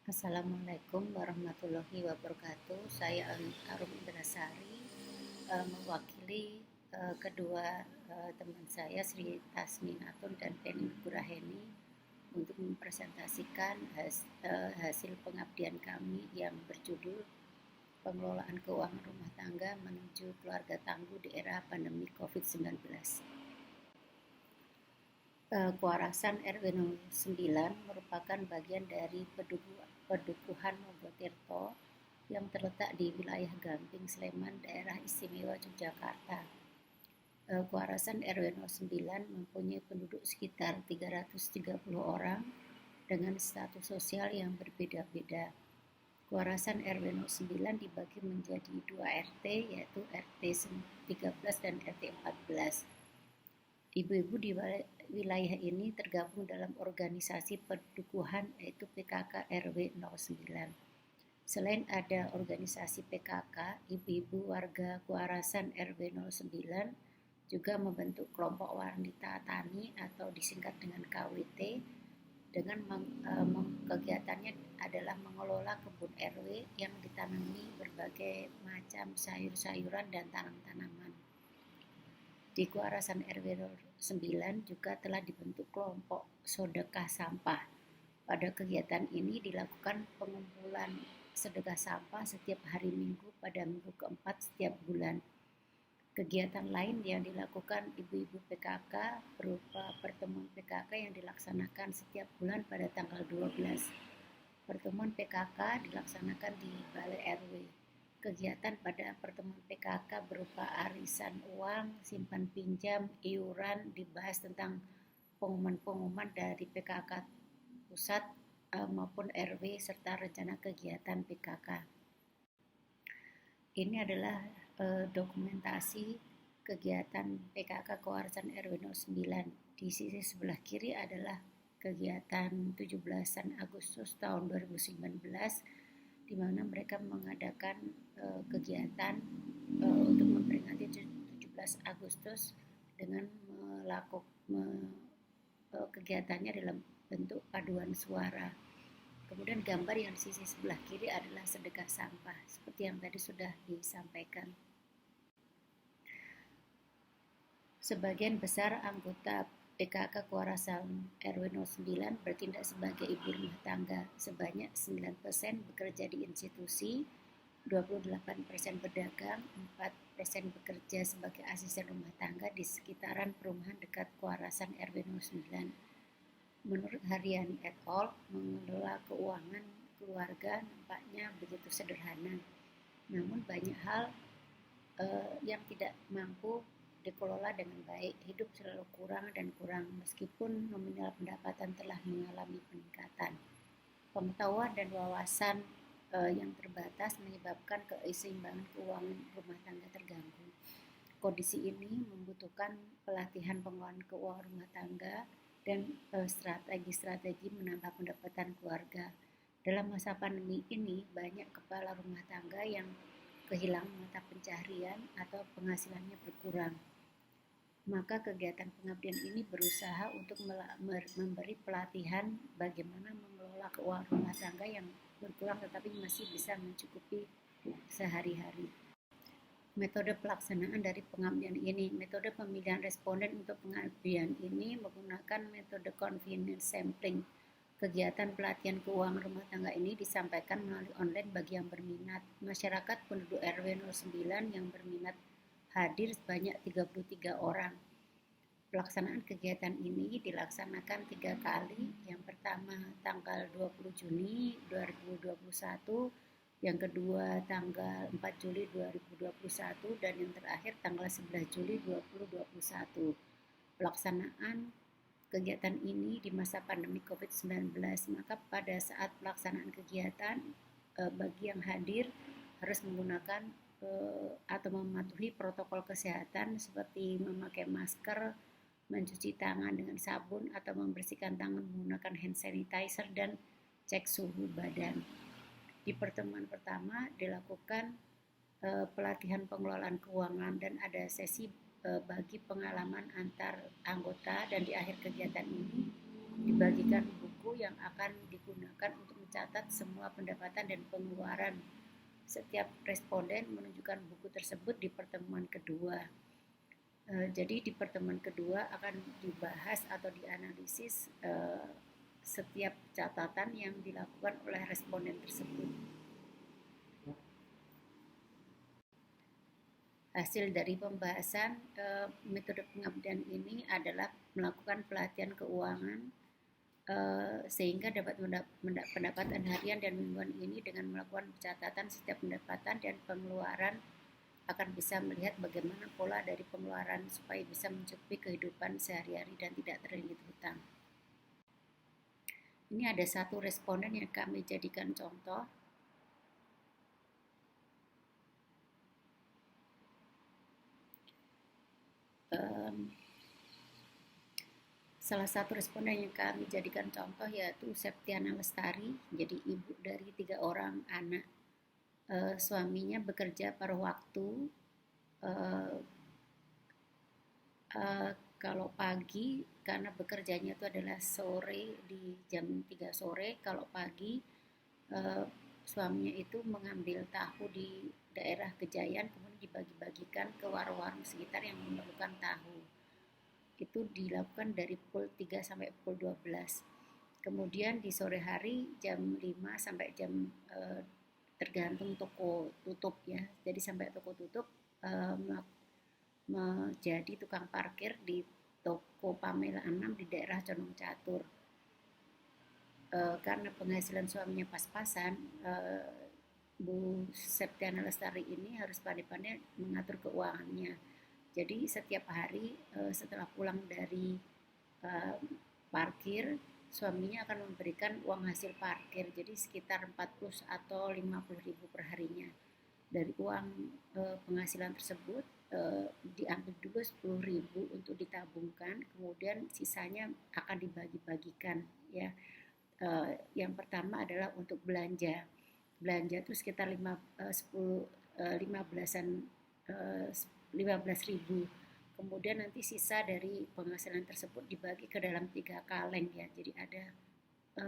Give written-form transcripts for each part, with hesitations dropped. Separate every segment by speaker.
Speaker 1: Assalamualaikum warahmatullahi wabarakatuh. Saya Arum Indrasari, mewakili kedua teman saya Sri Tasminatun dan Penny Kuraheni untuk mempresentasikan hasil pengabdian kami yang berjudul Pengelolaan Keuangan Rumah Tangga Menuju Keluarga Tangguh di Era Pandemi COVID-19. Kuarasan RW 09 merupakan bagian dari Pedukuhan Mogotirto yang terletak di wilayah Gamping, Sleman, Daerah Istimewa Yogyakarta. Kuarasan RW 09 mempunyai penduduk sekitar 330 orang dengan status sosial yang berbeda-beda. Kuarasan RW 09 dibagi menjadi 2 RT, yaitu RT 13 dan RT 14. Ibu-ibu di wilayah ini tergabung dalam organisasi perdukuhan, yaitu PKK RW 09. Selain ada organisasi PKK, ibu-ibu warga Kuarasan RW 09 juga membentuk kelompok wanita tani atau disingkat dengan KWT dengan kegiatannya adalah mengelola kebun RW yang ditanami berbagai macam sayur-sayuran dan tanam-tanaman. Di Kuarasan RW 09 juga telah dibentuk kelompok sedekah sampah. Pada kegiatan ini dilakukan pengumpulan sedekah sampah setiap hari Minggu pada minggu keempat setiap bulan. Kegiatan lain yang dilakukan ibu-ibu PKK berupa pertemuan PKK yang dilaksanakan setiap bulan pada tanggal 12. Pertemuan PKK dilaksanakan di Balai RW. Kegiatan pada pertemuan PKK berupa arisan uang, simpan pinjam, iuran, dibahas tentang pengumuman-pengumuman dari PKK pusat maupun RW serta rencana kegiatan PKK. Ini adalah dokumentasi kegiatan PKK Kuarasan RW 09. Di sisi sebelah kiri adalah kegiatan 17 Agustus tahun 2019, di mana mereka mengadakan kegiatan untuk memperingati 17 Agustus dengan melakukan kegiatannya dalam bentuk paduan suara. Kemudian gambar yang di sisi sebelah kiri adalah sedekah sampah, seperti yang tadi sudah disampaikan. Sebagian besar anggota PKK Kuarasan RW 09 bertindak sebagai ibu rumah tangga. Sebanyak 9% bekerja di institusi, 28% berdagang, 4% bekerja sebagai asisten rumah tangga di sekitaran perumahan dekat Kuarasan RW 09. Menurut Harian et al., mengelola keuangan keluarga nampaknya begitu sederhana. Namun banyak hal yang tidak mampu dikelola dengan baik. Hidup selalu kurang dan kurang meskipun nominal pendapatan telah mengalami peningkatan. Pengetahuan dan wawasan yang terbatas menyebabkan keseimbangan keuangan rumah tangga terganggu. Kondisi ini membutuhkan pelatihan pengelolaan keuangan rumah tangga dan strategi-strategi menambah pendapatan keluarga. Dalam masa pandemi ini, banyak kepala rumah tangga yang kehilangan mata pencaharian atau penghasilannya berkurang. Maka kegiatan pengabdian ini berusaha untuk memberi pelatihan bagaimana mengelola keuangan rumah tangga yang berkurang tetapi masih bisa mencukupi sehari-hari. Metode pelaksanaan dari pengabdian ini, metode pemilihan responden untuk pengabdian ini menggunakan metode convenience sampling. Kegiatan pelatihan keuangan rumah tangga ini disampaikan melalui online bagi yang berminat. Masyarakat penduduk RW 09 yang berminat hadir sebanyak 33 orang. Pelaksanaan kegiatan ini dilaksanakan 3 kali. Yang pertama tanggal 20 Juni 2021, yang kedua tanggal 4 Juli 2021, dan yang terakhir tanggal 11 Juli 2021. Pelaksanaan kegiatan ini di masa pandemi COVID-19, maka pada saat pelaksanaan kegiatan bagi yang hadir harus menggunakan atau mematuhi protokol kesehatan seperti memakai masker, mencuci tangan dengan sabun atau membersihkan tangan menggunakan hand sanitizer, dan cek suhu badan. Di pertemuan pertama dilakukan pelatihan pengelolaan keuangan dan ada sesi bagi pengalaman antar anggota, dan di akhir kegiatan ini dibagikan buku buku yang akan digunakan untuk mencatat semua pendapatan dan pengeluaran. Setiap responden menunjukkan buku tersebut di pertemuan kedua. Jadi di pertemuan kedua akan dibahas atau dianalisis setiap catatan yang dilakukan oleh responden tersebut. Hasil dari pembahasan metode pengabdian ini adalah melakukan pelatihan keuangan sehingga dapat pendapatan harian dan mingguan ini dengan melakukan catatan setiap pendapatan dan pengeluaran akan bisa melihat bagaimana pola dari pengeluaran supaya bisa mencukupi kehidupan sehari-hari dan tidak terlilit hutang. Ini ada satu responden yang kami jadikan contoh. Salah satu responden yang kami jadikan contoh yaitu Septiana Lestari, jadi ibu dari 3 orang anak. Suaminya bekerja paruh waktu. Kalau pagi karena bekerjanya itu adalah sore di jam 3 sore, kalau pagi suaminya itu mengambil tahu di daerah Kejayaan kemudian dibagi-bagikan ke warung-warung sekitar yang memerlukan tahu. Itu dilakukan dari pukul 3 sampai pukul 12. Kemudian di sore hari jam 5 sampai jam tergantung toko tutup ya. Jadi sampai toko tutup menjadi tukang parkir di toko Pamela 6 di daerah Condong Catur. Karena penghasilan suaminya pas-pasan, Bu Septiana Lestari ini harus pandai-pandai mengatur keuangannya. Jadi setiap hari setelah pulang dari parkir, suaminya akan memberikan uang hasil parkir. Jadi sekitar 40 atau 50 ribu per harinya. Dari uang penghasilan tersebut diambil dulu 10 ribu untuk ditabungkan, kemudian sisanya akan dibagi-bagikan ya. Yang pertama adalah untuk belanja. Belanja itu sekitar 15.000. Kemudian nanti sisa dari penghasilan tersebut dibagi ke dalam 3 kaleng ya. Jadi ada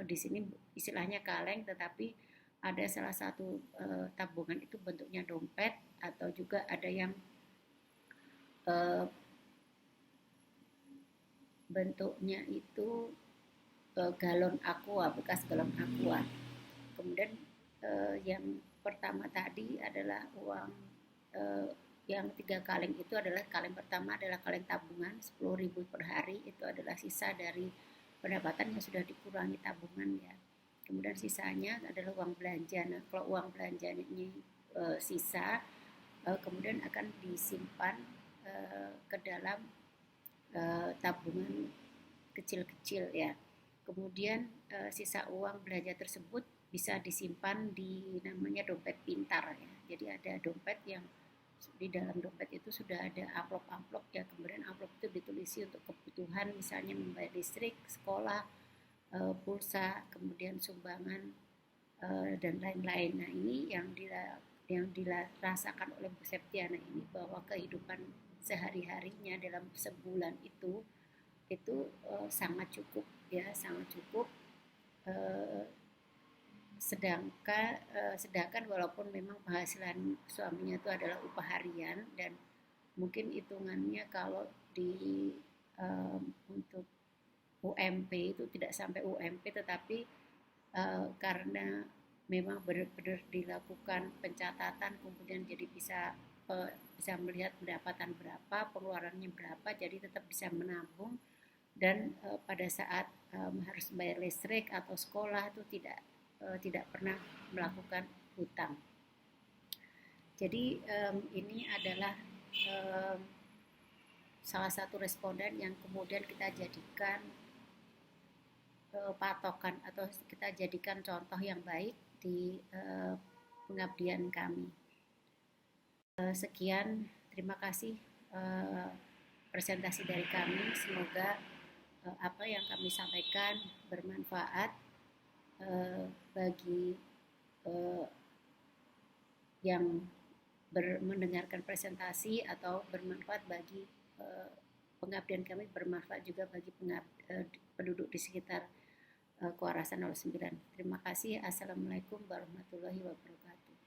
Speaker 1: di sini istilahnya kaleng, tetapi ada salah satu tabungan itu bentuknya dompet atau juga ada yang bentuknya itu galon aqua, bekas galon aqua. Kemudian yang pertama tadi adalah uang yang 3 kaleng itu adalah kaleng pertama adalah kaleng tabungan 10.000 per hari, itu adalah sisa dari pendapatan yang sudah dikurangi tabungan ya. Kemudian sisanya adalah uang belanja. Nah, kalau uang belanja ini sisa kemudian akan disimpan ke dalam tabungan kecil-kecil ya. Kemudian sisa uang belanja tersebut bisa disimpan di namanya dompet pintar ya. Jadi ada dompet yang di dalam dompet itu sudah ada amplop-amplop ya, kemudian amplop itu ditulisi untuk kebutuhan misalnya membayar listrik, sekolah, pulsa, kemudian sumbangan dan lain-lain. Nah ini yang dirasakan oleh Bu Septiana ini, bahwa kehidupan sehari-harinya dalam sebulan itu sangat cukup ya, sangat cukup. Sedangkan walaupun memang penghasilan suaminya itu adalah upah harian dan mungkin hitungannya kalau di untuk UMP itu tidak sampai UMP, tetapi karena memang benar-benar dilakukan pencatatan kemudian jadi bisa melihat pendapatan berapa, pengeluarannya berapa, jadi tetap bisa menabung dan pada saat harus bayar listrik atau sekolah itu tidak pernah melakukan hutang. Jadi ini adalah salah satu responden yang kemudian kita jadikan patokan atau kita jadikan contoh yang baik di pengabdian kami. Sekian, terima kasih presentasi dari kami. Semoga apa yang kami sampaikan bermanfaat bagi yang mendengarkan presentasi atau bermanfaat bagi pengabdian kami, bermanfaat juga bagi penduduk di sekitar Kewarasan 09. Terima kasih. Assalamualaikum warahmatullahi wabarakatuh.